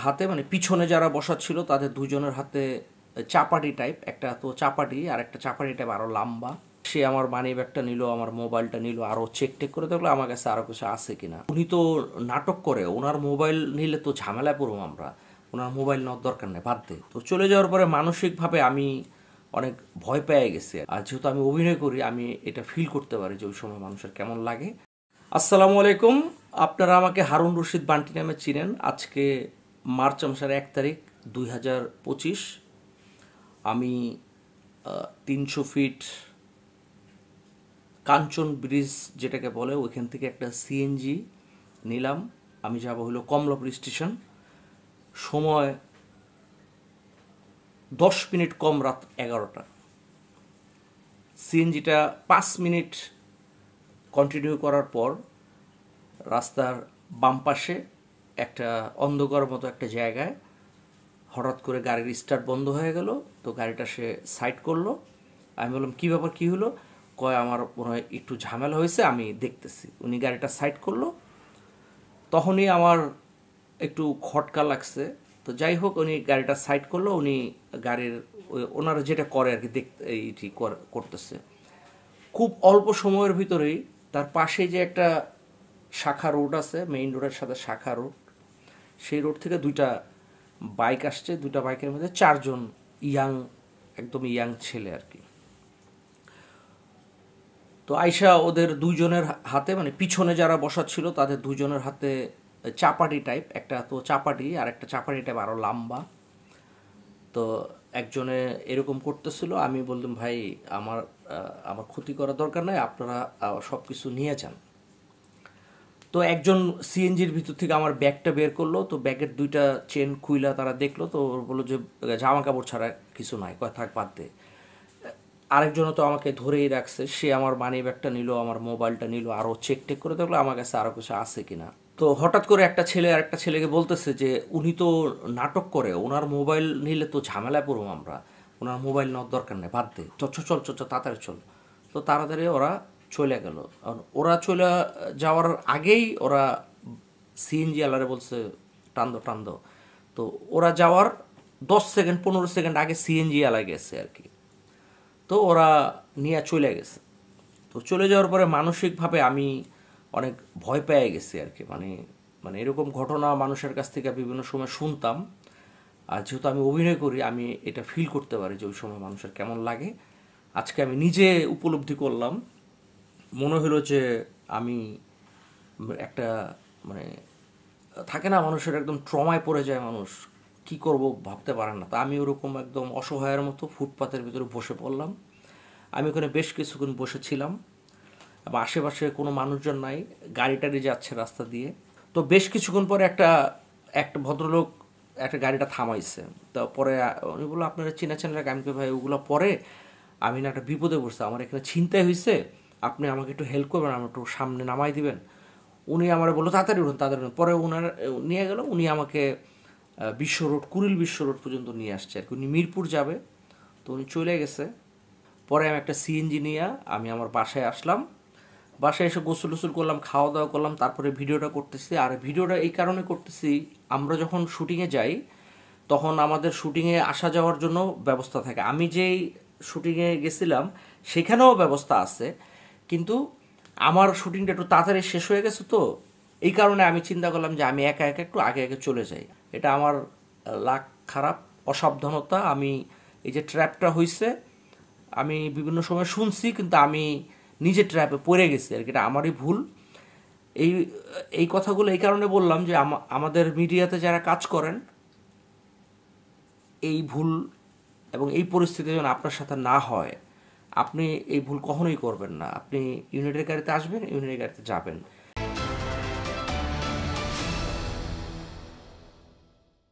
হাতে মানে পিছনে যারা বসা ছিল তাদের দুজনের হাতে চাপাটি টাইপ, একটা তো চাপাটি আর একটা চাপাটি টাইপ আরও লম্বা। সে আমার মানি ব্যাগটা নিল, আমার মোবাইলটা নিল, আরও চেক টেক করে দেখলো আমার কাছে আরও কিছু আছে কিনা। উনি তো নাটক করে, ওনার মোবাইল নিলে তো ঝামেলায় পড়বো আমরা, ওনার মোবাইল নেওয়ার দরকার নেই, বাদ দে। তো চলে যাওয়ার পরে মানসিকভাবে আমি অনেক ভয় পেয়ে গেছি। আর যেহেতু আমি অভিনয় করি, আমি এটা ফিল করতে পারি যে ওই সময় মানুষের কেমন লাগে। আসসালামু আলাইকুম, আপনারা আমাকে হারুন রশিদ বান্টি নামে চিনেন। আজকে মার্চ মাসের 1 তারিখ 2025। আমি 300 ফিট কাঞ্চন ব্রিজ যেটাকে বলে ওইখান থেকে একটা সিএনজি নিলাম। আমি যাব হলো কমলাপুর স্টেশন। সময় 10 মিনিট কম, রাত 11টা। সিএনজিটা 5 মিনিট কন্টিনিউ করার পর রাস্তার বাম পাশে একটা অন্ধকার মতো একটা জায়গায় হঠাৎ করে গাড়ির স্টার্ট বন্ধ হয়ে গেল। তো গাড়িটা সে সাইড করলো। আমি বললাম কী ব্যাপার, কী হলো? কয় আমার মনে হয় একটু ঝামেলা হয়েছে, আমি দেখতেছি। উনি গাড়িটা সাইড করলো, তখনই আমার একটু খটকা লাগছে। তো যাই হোক, উনি গাড়িটা সাইড করলো। উনি গাড়ির ওনারা যেটা করে আর কি দেখতে এইটি করতেছে। খুব অল্প সময়ের ভিতরেই তার পাশে যে একটা শাখা রোড আছে, মেইন রোডের সাথে শাখা রোড, সেই রোড থেকে দুইটা বাইক আসছে। দুইটা বাইকের মধ্যে 4 জন ইয়াং, একদম ইয়াং ছেলে আর কি। তো আয়শা ওদের দুইজনের হাতে মানে পিছনে যারা বসা ছিল তাদের দুইজনের হাতে চাপাটি টাইপ, একটা তো চাপাটি আর একটা চাপাটি টাইপ আরও লম্বা। তো একজনে এরকম করতেছিল। আমি বললাম ভাই আমার আমার ক্ষতি করার দরকার নাই, আপনারা সব কিছু নিয়ে যান। তো একজন সিএনজির ভিতর থেকে আমার ব্যাগটা বের করলো। তো ব্যাগের দুইটা চেন খুইলা তারা দেখলো। তো বললো যে জামা কাপড় ছাড়া কিছু নাই, কয় থাক বাদ দে। আরেকজনও তো আমাকে ধরেই রাখছে, সে আমার মানি ব্যাগটা নিল, আমার মোবাইলটা নিল, আরও চেক টেক করে দেখলো আমার কাছে আরও কিছু আছে কিনা। তো হঠাৎ করে একটা ছেলে আর একটা ছেলেকে বলতেছে যে উনি তো নাটক করে, ওনার মোবাইল নিলে তো ঝামেলায় পড়বো আমরা, ওনার মোবাইল নেওয়ার দরকার নেই, বাদ দে, চল চল তাড়াতাড়ি চল। তো তাড়াতাড়ি ওরা চলে গেল। ওরা চলে যাওয়ার আগেই ওরা সিএনজি আলারে বলছে টান্দো। তো ওরা যাওয়ার 10 সেকেন্ড 15 সেকেন্ড আগে সিএনজি আলা গেছে আর কি। তো ওরা নিয়ে চলে গেছে। তো চলে যাওয়ার পরে মানসিকভাবে আমি অনেক ভয় পেয়ে গেছি আর কি। মানে মানে এরকম ঘটনা মানুষের কাছ থেকে বিভিন্ন সময় শুনতাম। আর যেহেতু আমি অভিনয় করি, আমি এটা ফিল করতে পারি যে ওই সময় মানুষের কেমন লাগে। আজকে আমি নিজে উপলব্ধি করলাম। মনে হলো যে আমি একটা মানে থাকে না, মানুষের একদম ট্রমায় পড়ে যায়, মানুষ কি করব ভাবতে পারে না। তা আমি ওরকম একদম অসহায়ের মতো ফুটপাতের ভিতরে বসে পড়লাম। আমি ওখানে বেশ কিছুক্ষণ বসেছিলাম এবং আশেপাশে কোনো মানুষজন নাই, গাড়ি টাড়ি যাচ্ছে রাস্তা দিয়ে। তো বেশ কিছুক্ষণ পরে একটা একটা ভদ্রলোক একটা গাড়িটা থামাইছে। তারপরে উনি বললো আপনারা চেনা রাখ। আমি ভাই ওগুলো পরে, আমি না একটা বিপদে পড়ছি, আমার এখানে ছিনতাই হয়েছে, আপনি আমাকে একটু হেল্প করবেন, আমার একটু সামনে নামাই দিবেন। উনি আমার বললো তাড়াতাড়ি উঠুন। পরে ওনার নিয়ে গেল। উনি আমাকে বিশ্ব রোড, কুড়িল বিশ্ব রোড পর্যন্ত নিয়ে আসছে আর কি। উনি মিরপুর যাবে, তো উনি চলে গেছে। পরে আমি একটা সিএনজি নিয়ে আমি আমার বাসায় আসলাম। বাসায় এসে গোসল টোসল করলাম, খাওয়া দাওয়া করলাম, তারপরে ভিডিওটা করতেছি। আর ভিডিওটা এই কারণে করতেছি, আমরা যখন শুটিংয়ে যাই তখন আমাদের শুটিংয়ে আসা যাওয়ার জন্য ব্যবস্থা থাকে। আমি যেই শুটিংয়ে গেছিলাম সেখানেও ব্যবস্থা আছে, কিন্তু আমার শুটিংটা একটু তাড়াতাড়ি শেষ হয়ে গেছে। তো এই কারণে আমি চিন্তা করলাম যে আমি একা একটু আগে চলে যাই। এটা আমার লাক খারাপ, অসাবধানতা। আমি এই যে ট্র্যাপটা হয়েছে, আমি বিভিন্ন সময় শুনছি, কিন্তু আমি নিজে ট্র্যাপে পড়ে গেছি আর কি। এটা আমারই ভুল। এই এই কথাগুলো এই কারণে বললাম যে আমাদের মিডিয়াতে যারা কাজ করেন, এই ভুল এবং এই পরিস্থিতি যেন আপনার সাথে না হয়, আপনি এই ভুল কখনোই করবেন না। আপনি ইউনিটের গাড়িতে আসবেন, ইউনিটের গাড়িতে যাবেন।